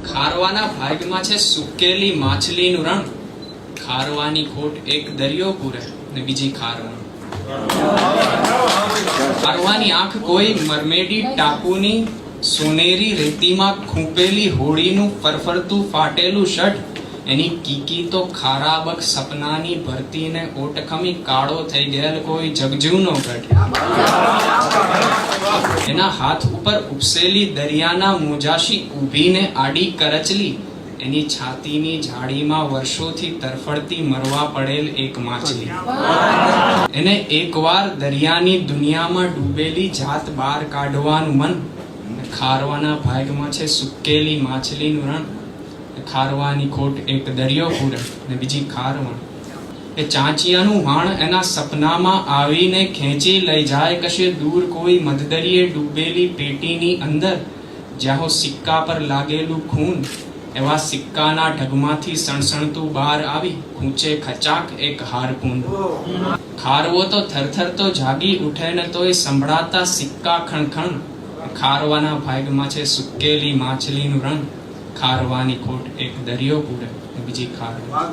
ખારવાના ભાગમાં છે સુકેલી માછલીનું રણ. ખારવાની ખોટ એક દરિયો પૂરે ને બીજી ખારવા. ખારવાની આંખ કોઈ મરમેડી ટાપુની સોનેરી રેતીમાં ખૂંપેલી હોળીનું ફરફરતું ફાટેલું શટ. એની કીકી તો ખારાબક સપનાની ભરતીને ઓટખમી કાળો થઈ ગયેલ કોઈ જગજૂનો ગઢ. એના હાથ ઉપર ઉપસેલી દરિયાના મોજાશી ઊભીને આડી કરચલી. એની છાતીની ઝાડીમાં વર્ષોથી તરફડતી મરવા પડેલ એક માછલી. એને એકવાર દરિયાની દુનિયામાં ડૂબેલી જાત બહાર કાઢવાનું મન. ખારવાના ભાગમાં છે સુકેલી માછલીનું રણ. ખારવાની ખોટ એક દરિયો પૂરે ને બીજી ખારવણ. એ ચાંચિયાનું વાણ એના સપનામાં આવીને ખેંચી લઈ જાય કશે દૂર કોઈ મધદરિયે ડૂબેલી પેટીની અંદર. જ્યાં સિક્કા પર લાગેલું ખૂન એવા સિક્કાના ઢગમાંથી સણસણતું બહાર આવી ખૂંચે ખચાક એક હારકુન. ખારવો તો થરથર તો જાગી ઉઠે ને તોય સંભળાતા સિક્કા ખણખણ. ખારવાના ભાગમાં છે સુકેલી માછલીનું રણ. ખારવાની ખોટ એક દરિયો પૂરે બીજી ખારવા.